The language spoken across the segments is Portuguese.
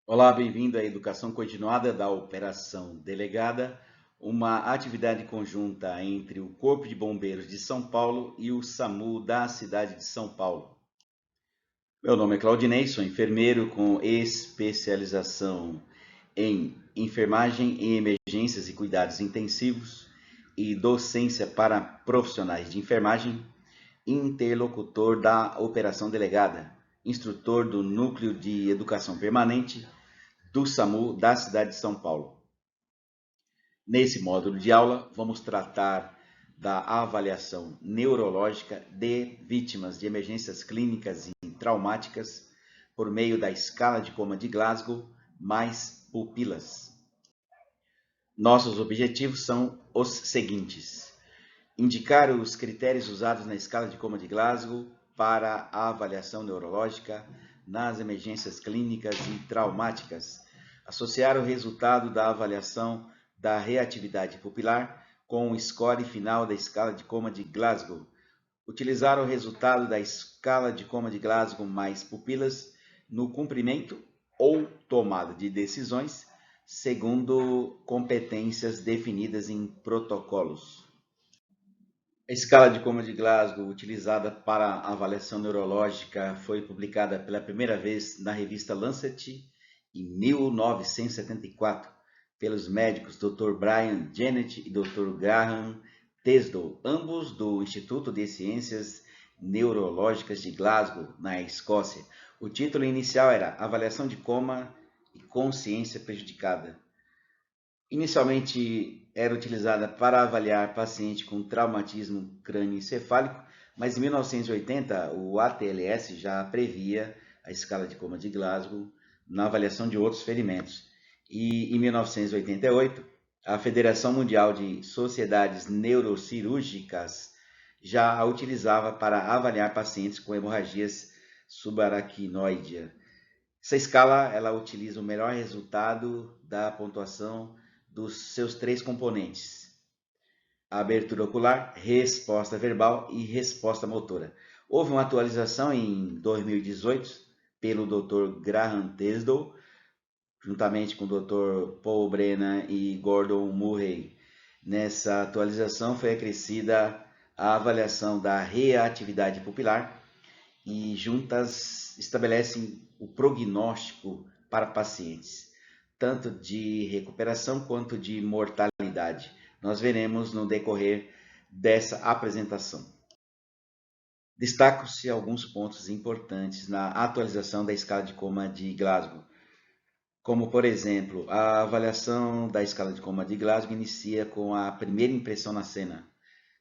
Olá, bem-vindo à Educação Continuada da Operação Delegada, uma atividade conjunta entre o Corpo de Bombeiros de São Paulo e o SAMU da cidade de São Paulo. Meu nome é Claudinei, sou enfermeiro com especialização em enfermagem em emergências e cuidados intensivos e docência para profissionais de enfermagem, interlocutor da Operação Delegada, instrutor do Núcleo de Educação Permanente do SAMU da cidade de São Paulo. Nesse módulo de aula, vamos tratar da avaliação neurológica de vítimas de emergências clínicas e traumáticas por meio da escala de coma de Glasgow mais pupilas. Nossos objetivos são os seguintes: indicar os critérios usados na escala de coma de Glasgow para a avaliação neurológica nas emergências clínicas e traumáticas, associar o resultado da avaliação da reatividade pupilar com o score final da escala de coma de Glasgow, utilizar o resultado da escala de coma de Glasgow mais pupilas no cumprimento ou tomada de decisões segundo competências definidas em protocolos. A escala de coma de Glasgow utilizada para a avaliação neurológica foi publicada pela primeira vez na revista Lancet em 1974 pelos médicos Dr. Brian Dennett e Dr. Graham Tesdall, ambos do Instituto de Ciências Neurológicas de Glasgow, na Escócia. O título inicial era Avaliação de Coma e Consciência Prejudicada. Inicialmente era utilizada para avaliar paciente com traumatismo crânioencefálico, mas em 1980 o ATLS já previa a escala de coma de Glasgow na avaliação de outros ferimentos. E em 1988 a Federação Mundial de Sociedades Neurocirúrgicas já a utilizava para avaliar pacientes com hemorragias subaracnoidea. Essa escala ela utiliza o melhor resultado da pontuação dos seus três componentes: a abertura ocular, resposta verbal e resposta motora. Houve uma atualização em 2018 pelo Dr. Graham Tesdall, juntamente com o Dr. Paul Brennan e Gordon Murray. Nessa atualização foi acrescida a avaliação da reatividade pupilar e juntas estabelecem o prognóstico para pacientes, tanto de recuperação quanto de mortalidade. Nós veremos no decorrer dessa apresentação. Destacam-se alguns pontos importantes na atualização da escala de coma de Glasgow, como, por exemplo, a avaliação da escala de coma de Glasgow inicia com a primeira impressão na cena,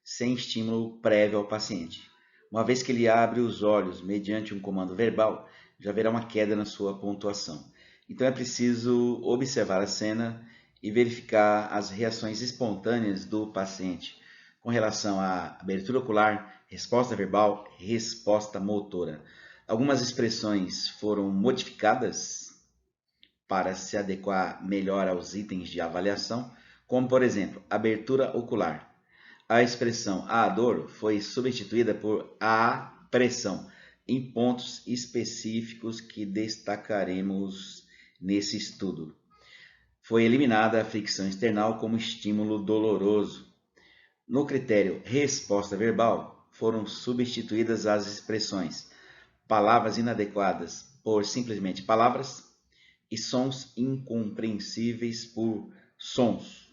sem estímulo prévio ao paciente. Uma vez que ele abre os olhos mediante um comando verbal, já haverá uma queda na sua pontuação. Então é preciso observar a cena e verificar as reações espontâneas do paciente com relação à abertura ocular, resposta verbal, resposta motora. Algumas expressões foram modificadas para se adequar melhor aos itens de avaliação, como por exemplo, abertura ocular. A expressão "a dor" foi substituída por "a pressão", em pontos específicos que destacaremos nesse estudo. Foi eliminada a fricção external como estímulo doloroso. No critério resposta verbal, foram substituídas as expressões palavras inadequadas por simplesmente palavras e sons incompreensíveis por sons.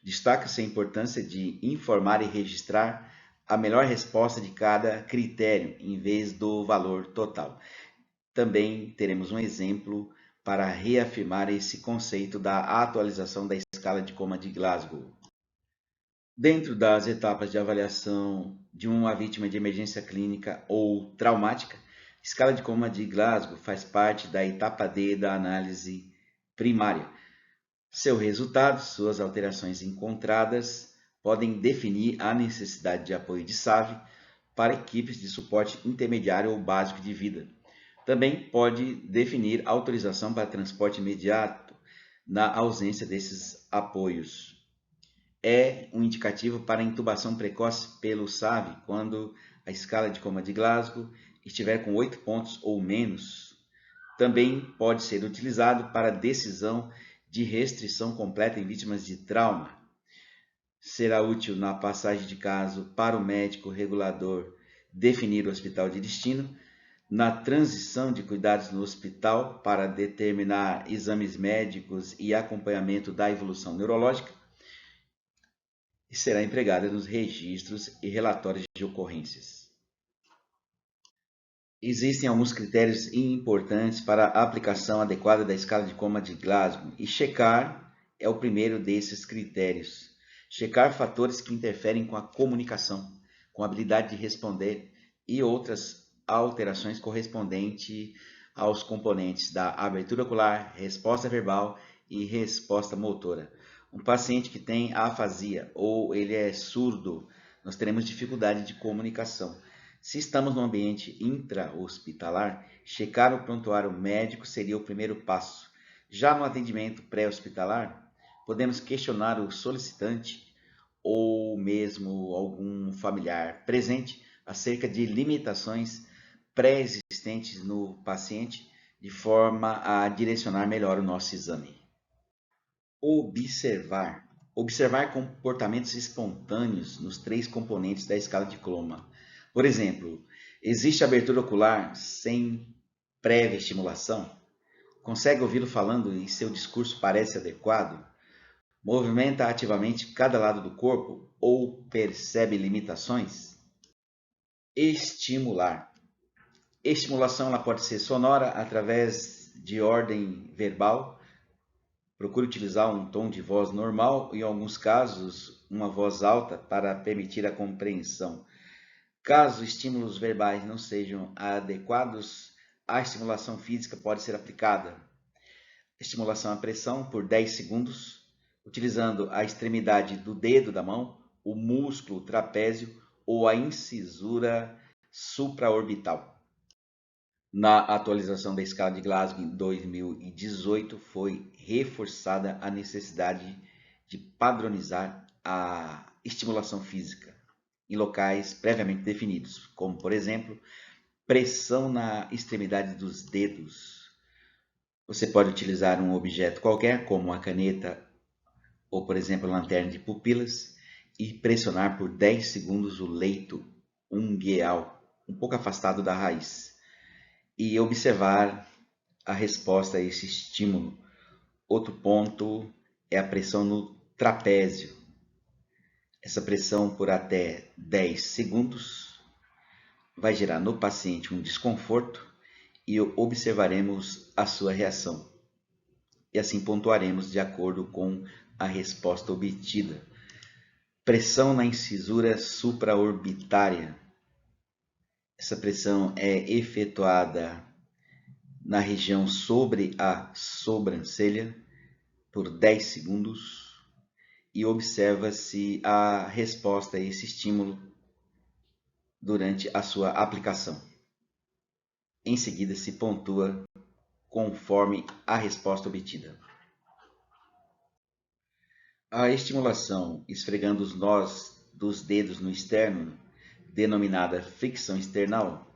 Destaca-se a importância de informar e registrar a melhor resposta de cada critério, em vez do valor total. Também teremos um exemplo para reafirmar esse conceito da atualização da escala de coma de Glasgow. Dentro das etapas de avaliação de uma vítima de emergência clínica ou traumática, a escala de coma de Glasgow faz parte da etapa D da análise primária. Seu resultado, suas alterações encontradas, podem definir a necessidade de apoio de SAVE para equipes de suporte intermediário ou básico de vida. Também pode definir autorização para transporte imediato na ausência desses apoios. É um indicativo para intubação precoce pelo SAVE quando a escala de coma de Glasgow estiver com 8 pontos ou menos. Também pode ser utilizado para decisão de restrição completa em vítimas de trauma. Será útil na passagem de caso para o médico regulador definir o hospital de destino, na transição de cuidados no hospital para determinar exames médicos e acompanhamento da evolução neurológica, e será empregada nos registros e relatórios de ocorrências. Existem alguns critérios importantes para a aplicação adequada da escala de coma de Glasgow, e checar é o primeiro desses critérios. Checar fatores que interferem com a comunicação, com a habilidade de responder e outras alterações correspondentes aos componentes da abertura ocular, resposta verbal e resposta motora. Um paciente que tem afasia ou ele é surdo, nós teremos dificuldade de comunicação. Se estamos no ambiente intra-hospitalar, checar o prontuário médico seria o primeiro passo. Já no atendimento pré-hospitalar, podemos questionar o solicitante ou mesmo algum familiar presente acerca de limitações pré-existentes no paciente, de forma a direcionar melhor o nosso exame. Observar. Observar comportamentos espontâneos nos 3 componentes da escala de Cloma. Por exemplo, existe abertura ocular sem prévia estimulação? Consegue ouvi-lo falando e seu discurso parece adequado? Movimenta ativamente cada lado do corpo ou percebe limitações? Estimular. Estimulação ela pode ser sonora através de ordem verbal. Procure utilizar um tom de voz normal e, em alguns casos, uma voz alta para permitir a compreensão. Caso estímulos verbais não sejam adequados, a estimulação física pode ser aplicada. Estimulação à pressão por 10 segundos, utilizando a extremidade do dedo da mão, o músculo trapézio ou a incisura supraorbital. Na atualização da escala de Glasgow em 2018, foi reforçada a necessidade de padronizar a estimulação física em locais previamente definidos, como, por exemplo, pressão na extremidade dos dedos. Você pode utilizar um objeto qualquer, como uma caneta ou, por exemplo, lanterna de pupilas, e pressionar por 10 segundos o leito ungueal, um pouco afastado da raiz, e observar a resposta a esse estímulo. Outro ponto é a pressão no trapézio. Essa pressão por até 10 segundos vai gerar no paciente um desconforto e observaremos a sua reação. E assim pontuaremos de acordo com a resposta obtida. Pressão na incisura supraorbitária. Essa pressão é efetuada na região sobre a sobrancelha por 10 segundos e observa-se a resposta a esse estímulo durante a sua aplicação. Em seguida, se pontua conforme a resposta obtida. A estimulação esfregando os nós dos dedos no externo, denominada fricção external,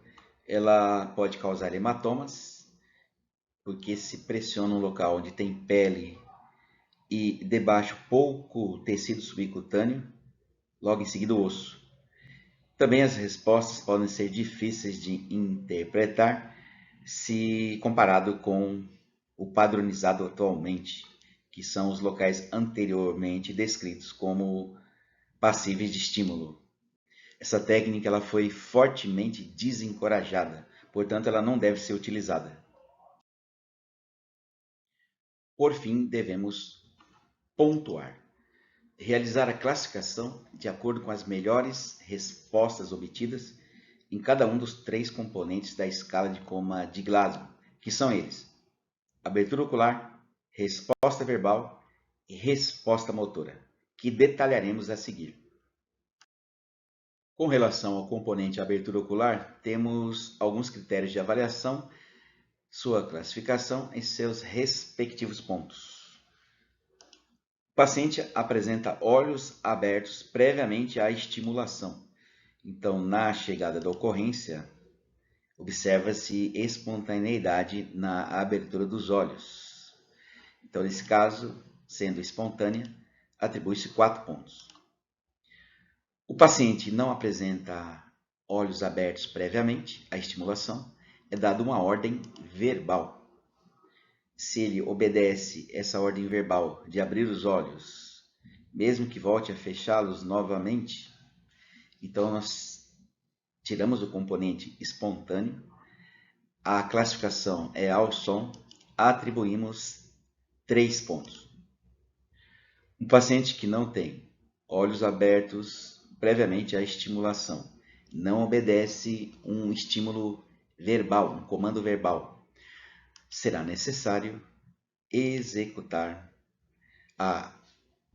ela pode causar hematomas, porque se pressiona um local onde tem pele e debaixo pouco tecido subcutâneo, logo em seguida o osso. Também as respostas podem ser difíceis de interpretar se comparado com o padronizado atualmente, que são os locais anteriormente descritos como passíveis de estímulo. Essa técnica ela foi fortemente desencorajada, portanto ela não deve ser utilizada. Por fim, devemos pontuar. Realizar a classificação de acordo com as melhores respostas obtidas em cada um dos 3 componentes da escala de coma de Glasgow, que são eles: abertura ocular, resposta verbal e resposta motora, que detalharemos a seguir. Com relação ao componente abertura ocular, temos alguns critérios de avaliação, sua classificação e seus respectivos pontos. O paciente apresenta olhos abertos previamente à estimulação. Então, na chegada da ocorrência, observa-se espontaneidade na abertura dos olhos. Então, nesse caso, sendo espontânea, atribui-se 4 pontos. O paciente não apresenta olhos abertos previamente à estimulação, é dada uma ordem verbal. Se ele obedece essa ordem verbal de abrir os olhos, mesmo que volte a fechá-los novamente, então nós tiramos o componente espontâneo, a classificação é ao som, atribuímos 3 pontos. Um paciente que não tem olhos abertos previamente à estimulação, não obedece um estímulo verbal, um comando verbal, será necessário executar a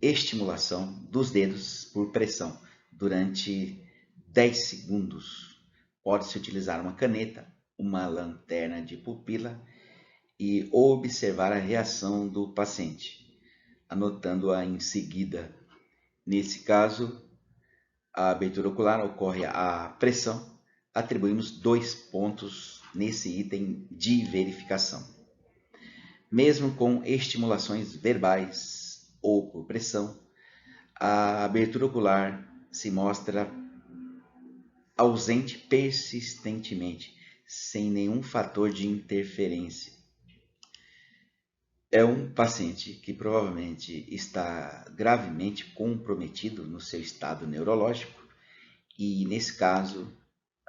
estimulação dos dedos por pressão durante 10 segundos. Pode-se utilizar uma caneta, uma lanterna de pupila e observar a reação do paciente, anotando-a em seguida. Nesse caso, a abertura ocular ocorre à pressão, atribuímos 2 pontos nesse item de verificação. Mesmo com estimulações verbais ou por pressão, a abertura ocular se mostra ausente persistentemente, sem nenhum fator de interferência. É um paciente que provavelmente está gravemente comprometido no seu estado neurológico e, nesse caso,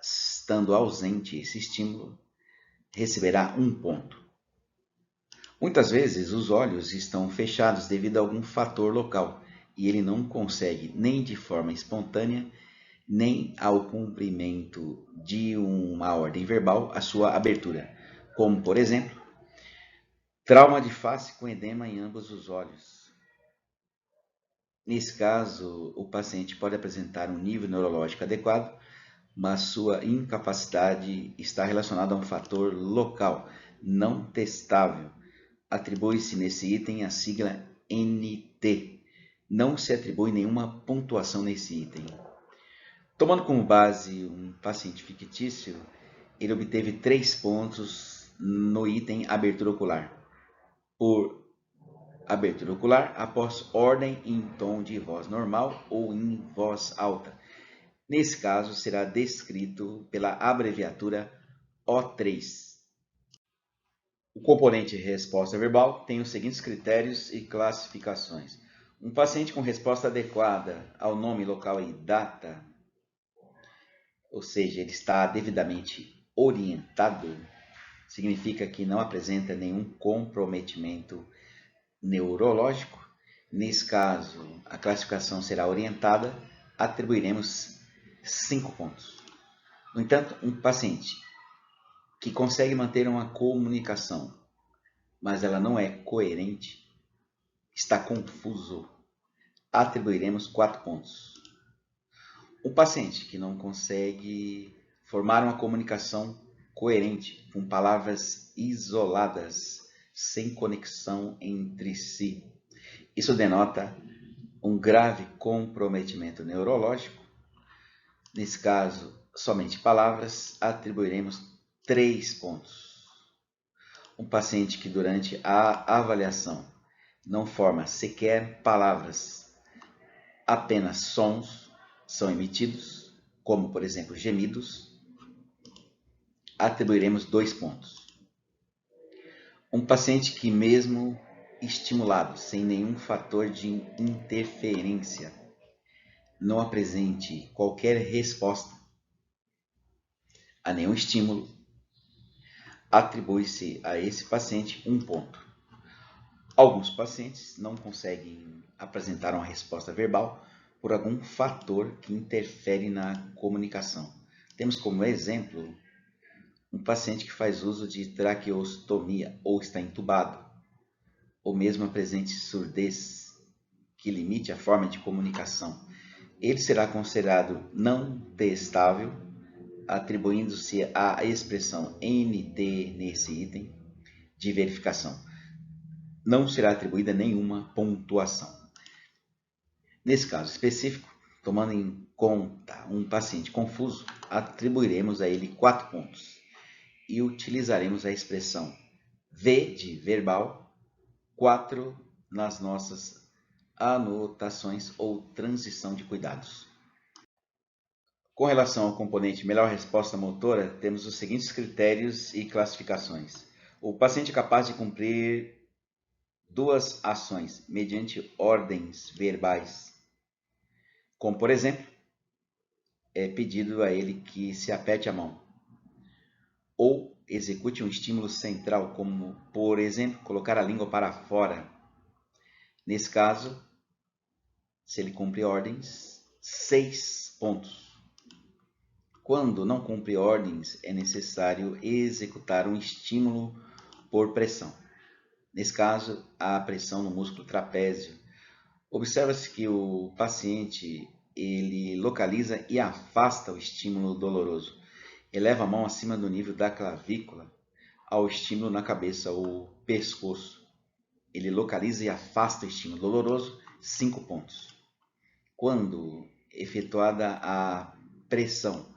estando ausente esse estímulo, receberá 1 ponto. Muitas vezes os olhos estão fechados devido a algum fator local e ele não consegue, nem de forma espontânea, nem ao cumprimento de uma ordem verbal, a sua abertura, como, por exemplo, trauma de face com edema em ambos os olhos. Nesse caso, o paciente pode apresentar um nível neurológico adequado, mas sua incapacidade está relacionada a um fator local, não testável. Atribui-se nesse item a sigla NT. Não se atribui nenhuma pontuação nesse item. Tomando como base um paciente fictício, ele obteve 3 pontos no item abertura ocular. Por abertura ocular após ordem em tom de voz normal ou em voz alta. Nesse caso, será descrito pela abreviatura O3. O componente resposta verbal tem os seguintes critérios e classificações. Um paciente com resposta adequada ao nome, local e data, ou seja, ele está devidamente orientado, significa que não apresenta nenhum comprometimento neurológico. Nesse caso, a classificação será orientada, atribuiremos 5 pontos. No entanto, um paciente que consegue manter uma comunicação, mas ela não é coerente, está confuso, atribuiremos 4 pontos. Um paciente que não consegue formar uma comunicação coerente, com palavras isoladas, sem conexão entre si. Isso denota um grave comprometimento neurológico. Nesse caso, somente palavras, atribuiremos 3 pontos. Um paciente que durante a avaliação não forma sequer palavras, apenas sons são emitidos, como por exemplo gemidos, atribuiremos 2 pontos. Um paciente que mesmo estimulado, sem nenhum fator de interferência, não apresente qualquer resposta a nenhum estímulo, atribui-se a esse paciente 1 ponto. Alguns pacientes não conseguem apresentar uma resposta verbal por algum fator que interfere na comunicação. Temos como exemplo um paciente que faz uso de traqueostomia ou está entubado, ou mesmo apresente surdez que limite a forma de comunicação. Ele será considerado não testável, atribuindo-se a expressão NT nesse item de verificação. Não será atribuída nenhuma pontuação. Nesse caso específico, tomando em conta um paciente confuso, atribuiremos a ele 4 pontos. e utilizaremos a expressão V de verbal 4 nas nossas anotações ou transição de cuidados. Com relação ao componente melhor resposta motora, temos os seguintes critérios e classificações. O paciente é capaz de cumprir duas ações mediante ordens verbais, como por exemplo, é pedido a ele que se aperte a mão, ou execute um estímulo central, como por exemplo, colocar a língua para fora. Nesse caso, se ele cumpre ordens, 6 pontos. Quando não cumpre ordens, é necessário executar um estímulo por pressão. Nesse caso, a pressão no músculo trapézio. Observa-se que o paciente ele localiza e afasta o estímulo doloroso. Eleva a mão acima do nível da clavícula ao estímulo na cabeça ou pescoço. Ele localiza e afasta o estímulo doloroso, 5 pontos. Quando efetuada a pressão,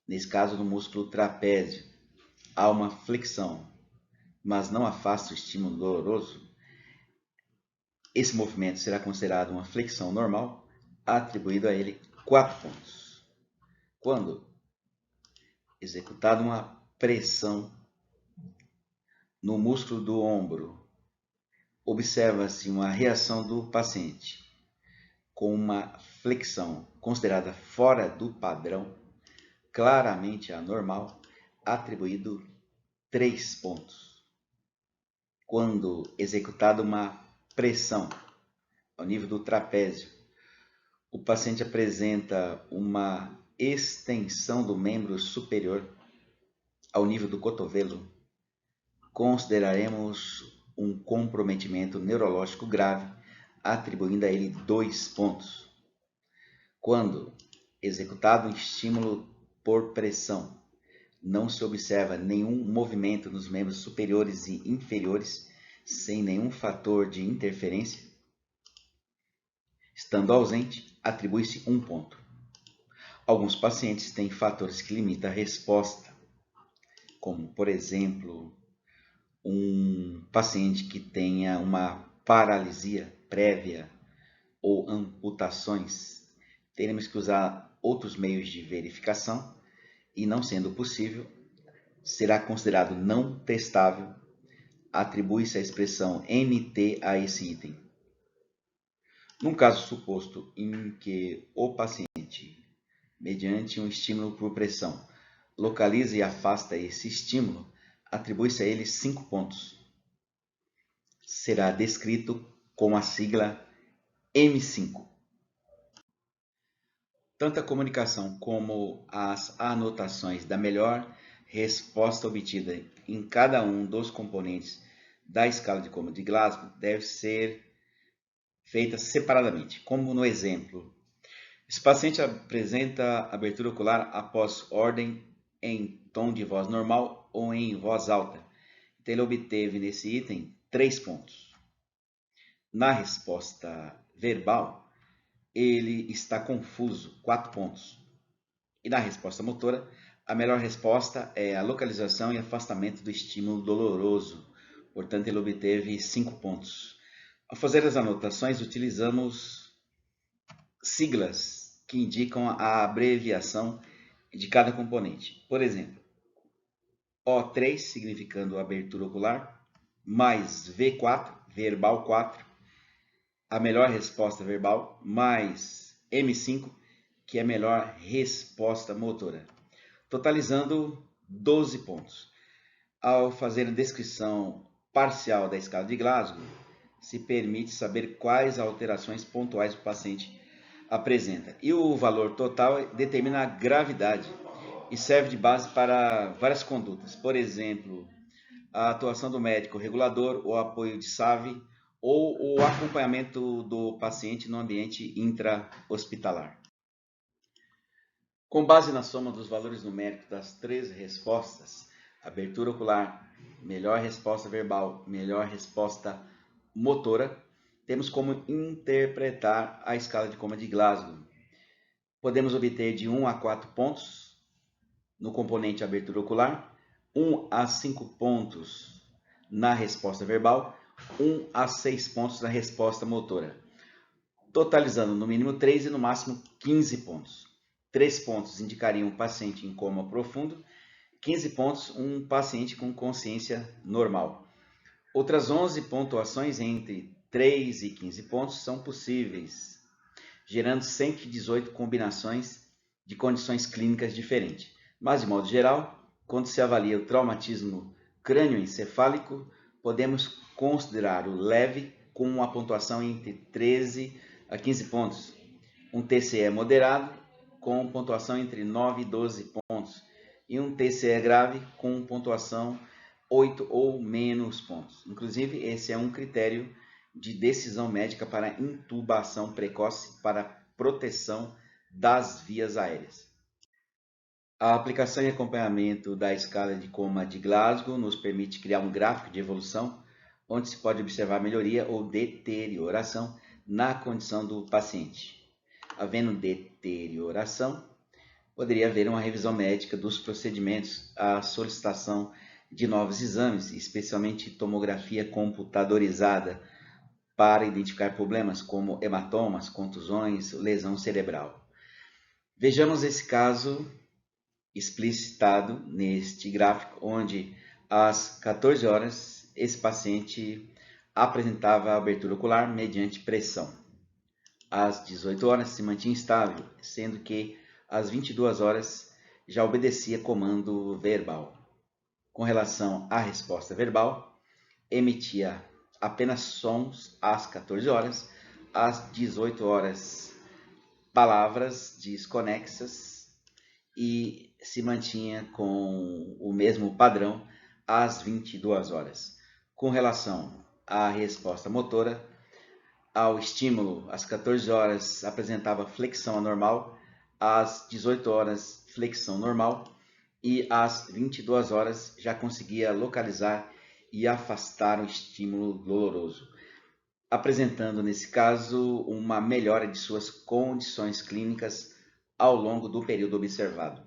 nesse caso no músculo trapézio, há uma flexão, mas não afasta o estímulo doloroso, esse movimento será considerado uma flexão normal, atribuído a ele 4 pontos. Quando executada uma pressão no músculo do ombro, observa-se uma reação do paciente com uma flexão considerada fora do padrão, claramente anormal, atribuído 3 pontos. Quando executada uma pressão ao nível do trapézio, o paciente apresenta uma extensão do membro superior ao nível do cotovelo, consideraremos um comprometimento neurológico grave, atribuindo a ele 2 pontos. Quando executado um estímulo por pressão, não se observa nenhum movimento nos membros superiores e inferiores, sem nenhum fator de interferência, estando ausente, atribui-se 1 ponto. Alguns pacientes têm fatores que limitam a resposta, como, por exemplo, um paciente que tenha uma paralisia prévia ou amputações. Teremos que usar outros meios de verificação e, não sendo possível, será considerado não testável. Atribui-se a expressão MT a esse item. Num caso suposto em que o paciente, mediante um estímulo por pressão, localiza e afasta esse estímulo, atribui-se a ele 5 pontos. Será descrito com a sigla M5. Tanto a comunicação como as anotações da melhor resposta obtida em cada um dos componentes da escala de Coma de Glasgow deve ser feita separadamente, como no exemplo. Esse paciente apresenta abertura ocular após ordem em tom de voz normal ou em voz alta. Então, ele obteve nesse item 3 pontos. Na resposta verbal, ele está confuso, 4 pontos. E na resposta motora, a melhor resposta é a localização e afastamento do estímulo doloroso. Portanto, ele obteve 5 pontos. Ao fazer as anotações, utilizamos siglas que indicam a abreviação de cada componente. Por exemplo, O3 significando abertura ocular, mais V4, verbal 4, a melhor resposta verbal, mais M5, que é a melhor resposta motora, totalizando 12 pontos. Ao fazer a descrição parcial da escala de Glasgow, se permite saber quais alterações pontuais o paciente apresenta. E o valor total determina a gravidade e serve de base para várias condutas. Por exemplo, a atuação do médico regulador, o apoio de SAVE ou o acompanhamento do paciente no ambiente intra-hospitalar. Com base na soma dos valores numéricos das 3 respostas, abertura ocular, melhor resposta verbal, melhor resposta motora, temos como interpretar a escala de Coma de Glasgow. Podemos obter de 1 a 4 pontos no componente abertura ocular, 1 a 5 pontos na resposta verbal, 1 a 6 pontos na resposta motora, totalizando no mínimo 3 e no máximo 15 pontos. 3 pontos indicariam um paciente em coma profundo, 15 pontos um paciente com consciência normal. Outras 11 pontuações entre 3 e 15 pontos são possíveis, gerando 118 combinações de condições clínicas diferentes. Mas, de modo geral, quando se avalia o traumatismo crânioencefálico, podemos considerar o leve com uma pontuação entre 13 a 15 pontos, um TCE moderado com pontuação entre 9 e 12 pontos e um TCE grave com pontuação 8 ou menos pontos. Inclusive, esse é um critério de decisão médica para intubação precoce para proteção das vias aéreas. A aplicação e acompanhamento da escala de coma de Glasgow nos permite criar um gráfico de evolução, onde se pode observar melhoria ou deterioração na condição do paciente. Havendo deterioração, poderia haver uma revisão médica dos procedimentos, a solicitação de novos exames, especialmente tomografia computadorizada, para identificar problemas como hematomas, contusões, lesão cerebral. Vejamos esse caso explicitado neste gráfico, onde às 14 horas esse paciente apresentava abertura ocular mediante pressão. Às 18 horas se mantinha estável, sendo que às 22 horas já obedecia comando verbal. Com relação à resposta verbal, emitia apenas sons às 14 horas, às 18 horas palavras desconexas e se mantinha com o mesmo padrão às 22 horas. Com relação à resposta motora, ao estímulo, às 14 horas apresentava flexão anormal, às 18 horas flexão normal e às 22 horas já conseguia localizar e afastar o estímulo doloroso, apresentando nesse caso uma melhora de suas condições clínicas ao longo do período observado.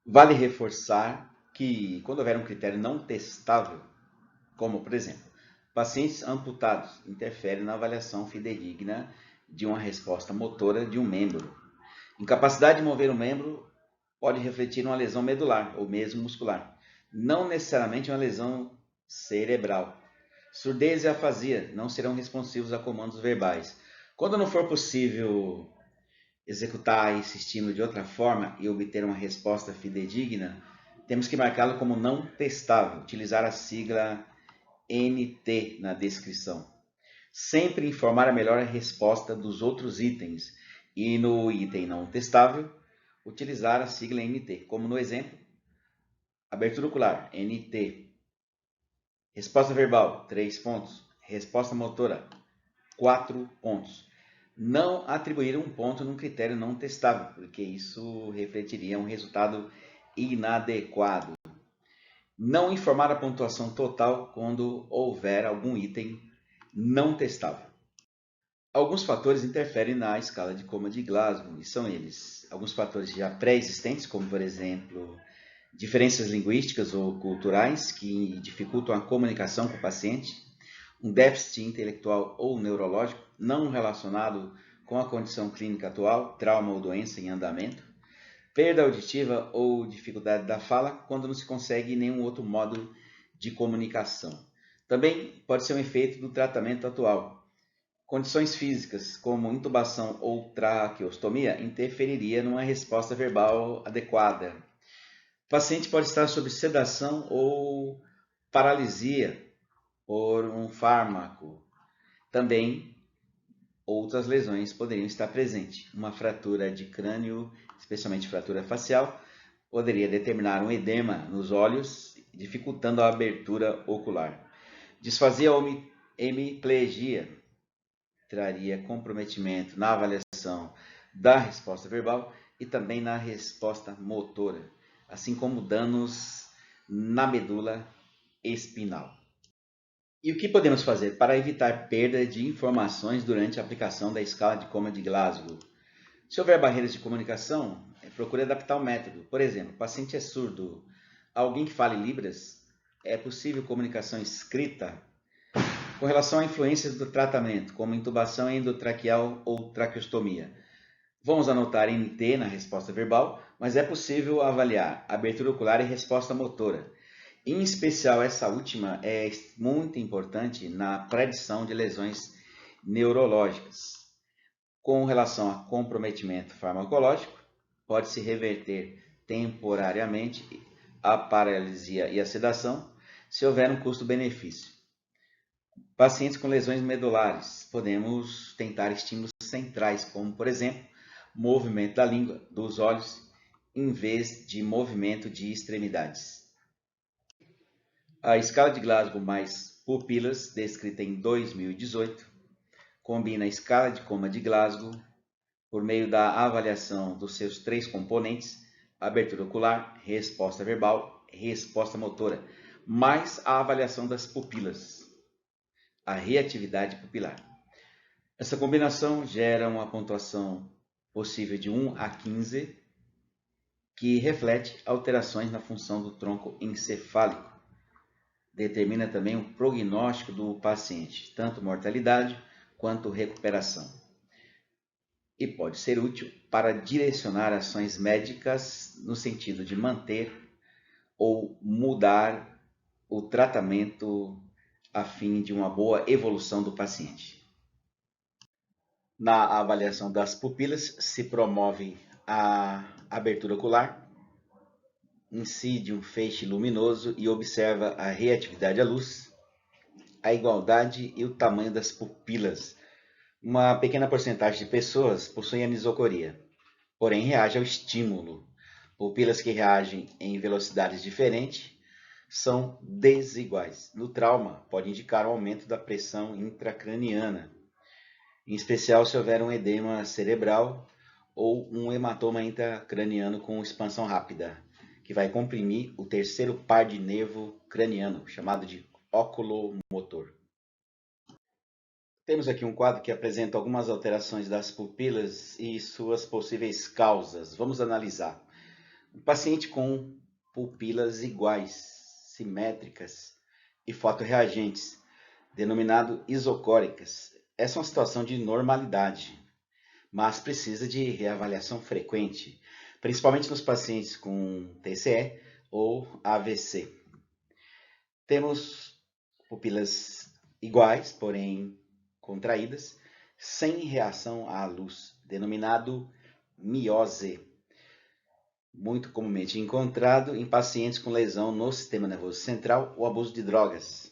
Vale reforçar que quando houver um critério não testável, como por exemplo, pacientes amputados, interfere na avaliação fidedigna de uma resposta motora de um membro. Incapacidade de mover o membro pode refletir uma lesão medular ou mesmo muscular, não necessariamente uma lesão cerebral. Surdez e afasia não serão responsivos a comandos verbais. Quando não for possível executar esse estímulo de outra forma e obter uma resposta fidedigna, temos que marcá-lo como não testável, utilizar a sigla NT na descrição. Sempre informar a melhor resposta dos outros itens e no item não testável, utilizar a sigla NT, como no exemplo, abertura ocular, NT, resposta verbal, 3 pontos, resposta motora, 4 pontos. Não atribuir um ponto num critério não testável, porque isso refletiria um resultado inadequado. Não informar a pontuação total quando houver algum item não testável. Alguns fatores interferem na escala de coma de Glasgow, e são eles: alguns fatores já pré-existentes, como por exemplo, diferenças linguísticas ou culturais que dificultam a comunicação com o paciente, um déficit intelectual ou neurológico não relacionado com a condição clínica atual, trauma ou doença em andamento, perda auditiva ou dificuldade da fala quando não se consegue nenhum outro modo de comunicação. Também pode ser um efeito do tratamento atual. Condições físicas, como intubação ou traqueostomia, interferiria numa resposta verbal adequada. O paciente pode estar sob sedação ou paralisia por um fármaco. Também outras lesões poderiam estar presentes. Uma fratura de crânio, especialmente fratura facial, poderia determinar um edema nos olhos, dificultando a abertura ocular. Disfasia ou hemiplegia traria comprometimento na avaliação da resposta verbal e também na resposta motora, assim como danos na medula espinal. E o que podemos fazer para evitar perda de informações durante a aplicação da escala de coma de Glasgow? Se houver barreiras de comunicação, procure adaptar o método. Por exemplo, o paciente é surdo, alguém que fale Libras, é possível comunicação escrita com relação a influências do tratamento, como intubação endotraqueal ou traqueostomia. Vamos anotar NT na resposta verbal, mas é possível avaliar abertura ocular e resposta motora. Em especial, essa última é muito importante na predição de lesões neurológicas. Com relação a comprometimento farmacológico, pode-se reverter temporariamente a paralisia e a sedação se houver um custo-benefício. Pacientes com lesões medulares, podemos tentar estímulos centrais, como, por exemplo, movimento da língua, dos olhos, em vez de movimento de extremidades. A escala de Glasgow mais pupilas, descrita em 2018, combina a escala de coma de Glasgow por meio da avaliação dos seus 3 componentes, abertura ocular, resposta verbal, resposta motora, mais a avaliação das pupilas, a reatividade pupilar. Essa combinação gera uma pontuação possível de 1 a 15, que reflete alterações na função do tronco encefálico. Determina também o prognóstico do paciente, tanto mortalidade quanto recuperação. E pode ser útil para direcionar ações médicas no sentido de manter ou mudar o tratamento a fim de uma boa evolução do paciente. Na avaliação das pupilas, se promove a abertura ocular, incide um feixe luminoso e observa a reatividade à luz, a igualdade e o tamanho das pupilas. Uma pequena porcentagem de pessoas possui anisocoria, porém reage ao estímulo. Pupilas que reagem em velocidades diferentes são desiguais. No trauma, pode indicar um aumento da pressão intracraniana, em especial se houver um edema cerebral ou um hematoma intracraniano com expansão rápida, que vai comprimir o terceiro par de nervo craniano, chamado de oculomotor. Temos aqui um quadro que apresenta algumas alterações das pupilas e suas possíveis causas. Vamos analisar. Um paciente com pupilas iguais, simétricas e fotorreagentes, denominado isocóricas. Essa é uma situação de normalidade, mas precisa de reavaliação frequente, principalmente nos pacientes com TCE ou AVC. Temos pupilas iguais, porém contraídas, sem reação à luz, denominado miose, muito comumente encontrado em pacientes com lesão no sistema nervoso central ou abuso de drogas.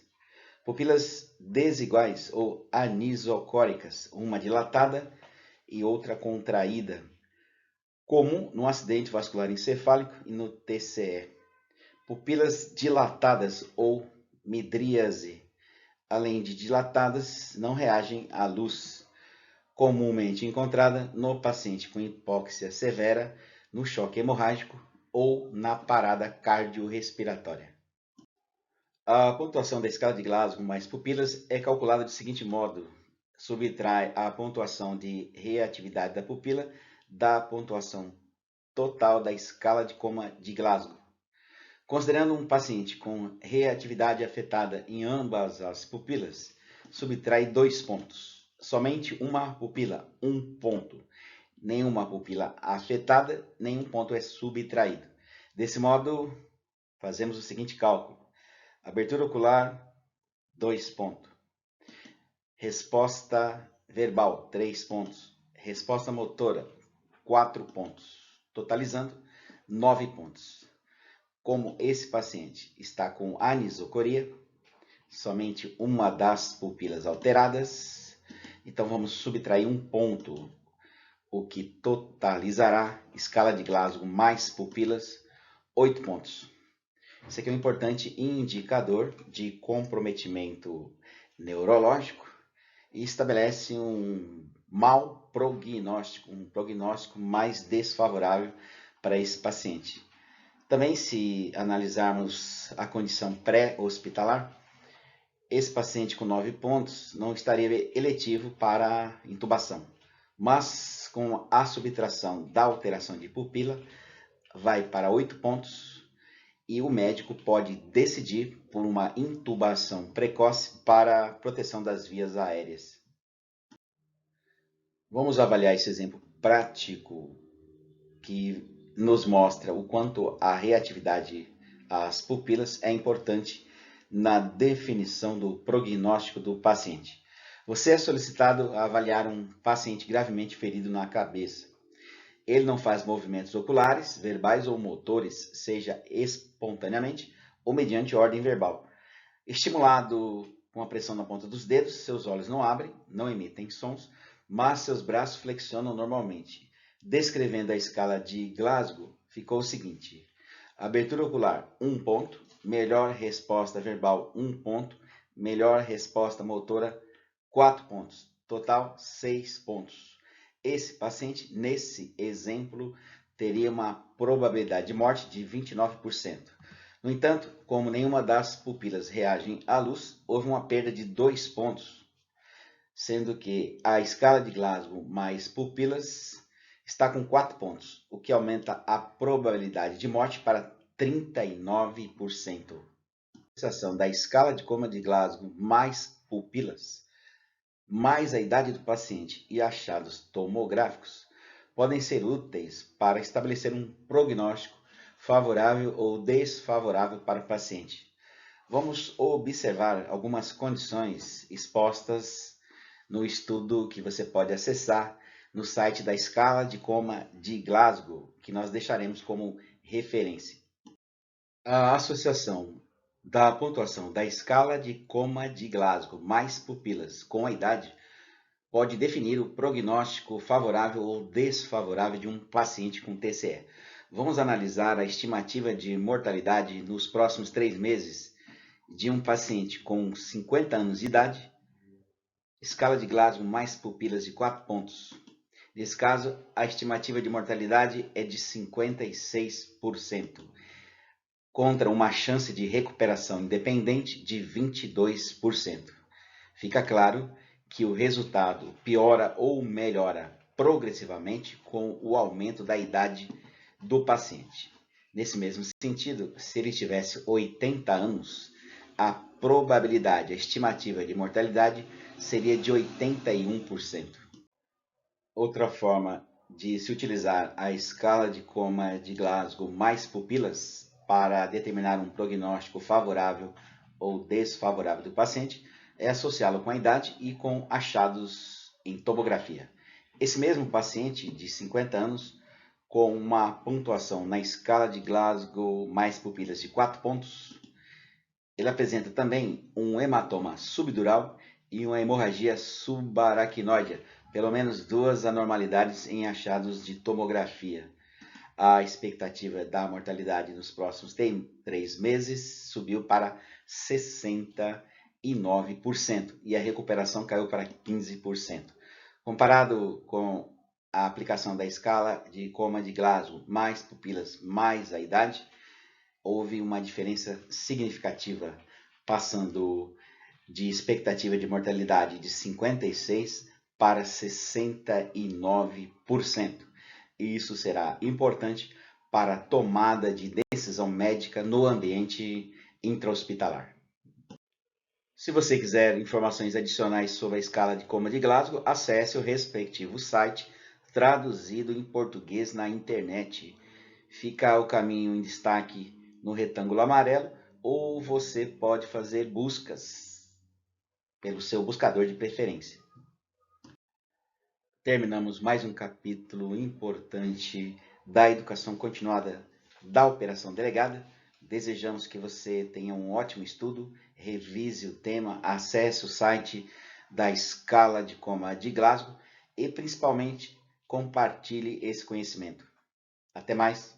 Pupilas desiguais ou anisocóricas, uma dilatada e outra contraída, comum no acidente vascular encefálico e no TCE. Pupilas dilatadas ou midríase, além de dilatadas, não reagem à luz, comumente encontrada no paciente com hipóxia severa, no choque hemorrágico ou na parada cardiorrespiratória. A pontuação da escala de Glasgow mais pupilas é calculada do seguinte modo: subtrai a pontuação de reatividade da pupila da pontuação total da escala de coma de Glasgow. Considerando um paciente com reatividade afetada em ambas as pupilas, subtrai 2 pontos. Somente uma pupila, 1 ponto. Nenhuma pupila afetada, nenhum ponto é subtraído. Desse modo, fazemos o seguinte cálculo: abertura ocular, 2 pontos. Resposta verbal, 3 pontos. Resposta motora, 4 pontos. Totalizando, 9 pontos. Como esse paciente está com anisocoria, somente uma das pupilas alteradas, então vamos subtrair 1 ponto, o que totalizará escala de Glasgow mais pupilas, 8 pontos. Esse aqui é um importante indicador de comprometimento neurológico e estabelece um mau prognóstico, um prognóstico mais desfavorável para esse paciente. Também, se analisarmos a condição pré-hospitalar, esse paciente com 9 pontos não estaria eletivo para intubação, mas com a subtração da alteração de pupila, vai para 8 pontos e o médico pode decidir por uma intubação precoce para a proteção das vias aéreas. Vamos avaliar esse exemplo prático que nos mostra o quanto a reatividade às pupilas é importante na definição do prognóstico do paciente. Você é solicitado a avaliar um paciente gravemente ferido na cabeça. Ele não faz movimentos oculares, verbais ou motores, seja espontaneamente ou mediante ordem verbal. Estimulado com a pressão na ponta dos dedos, seus olhos não abrem, não emitem sons, mas seus braços flexionam normalmente. Descrevendo a escala de Glasgow, ficou o seguinte: abertura ocular, 1 ponto, melhor resposta verbal, 1 ponto, melhor resposta motora, 4 pontos, total 6 pontos. Esse paciente, nesse exemplo, teria uma probabilidade de morte de 29%. No entanto, como nenhuma das pupilas reagem à luz, houve uma perda de 2 pontos, sendo que a escala de Glasgow mais pupilas está com 4 pontos, o que aumenta a probabilidade de morte para 39%. A associação da escala de coma de Glasgow mais pupilas mais a idade do paciente e achados tomográficos podem ser úteis para estabelecer um prognóstico favorável ou desfavorável para o paciente. Vamos observar algumas condições expostas no estudo que você pode acessar no site da Escala de Coma de Glasgow, que nós deixaremos como referência. A associação da pontuação da escala de coma de Glasgow mais pupilas com a idade pode definir o prognóstico favorável ou desfavorável de um paciente com TCE. Vamos analisar a estimativa de mortalidade nos próximos 3 meses de um paciente com 50 anos de idade, escala de Glasgow mais pupilas de 4 pontos. Nesse caso, a estimativa de mortalidade é de 56%. Contra uma chance de recuperação independente de 22%. Fica claro que o resultado piora ou melhora progressivamente com o aumento da idade do paciente. Nesse mesmo sentido, se ele tivesse 80 anos, a probabilidade, a estimativa de mortalidade seria de 81%. Outra forma de se utilizar a escala de coma de Glasgow mais pupilas para determinar um prognóstico favorável ou desfavorável do paciente é associá-lo com a idade e com achados em tomografia. Esse mesmo paciente de 50 anos, com uma pontuação na escala de Glasgow mais pupilas de 4 pontos, ele apresenta também um hematoma subdural e uma hemorragia subaracnoide, pelo menos 2 anormalidades em achados de tomografia. A expectativa da mortalidade nos próximos 3 meses subiu para 69% e a recuperação caiu para 15%. Comparado com a aplicação da escala de coma de Glasgow mais pupilas mais a idade, houve uma diferença significativa, passando de expectativa de mortalidade de 56% para 69%. E isso será importante para a tomada de decisão médica no ambiente intra-hospitalar. Se você quiser informações adicionais sobre a escala de coma de Glasgow, acesse o respectivo site traduzido em português na internet. Fica o caminho em destaque no retângulo amarelo, ou você pode fazer buscas pelo seu buscador de preferência. Terminamos mais um capítulo importante da educação continuada da Operação Delegada. Desejamos que você tenha um ótimo estudo, revise o tema, acesse o site da Escala de Coma de Glasgow e, principalmente, compartilhe esse conhecimento. Até mais!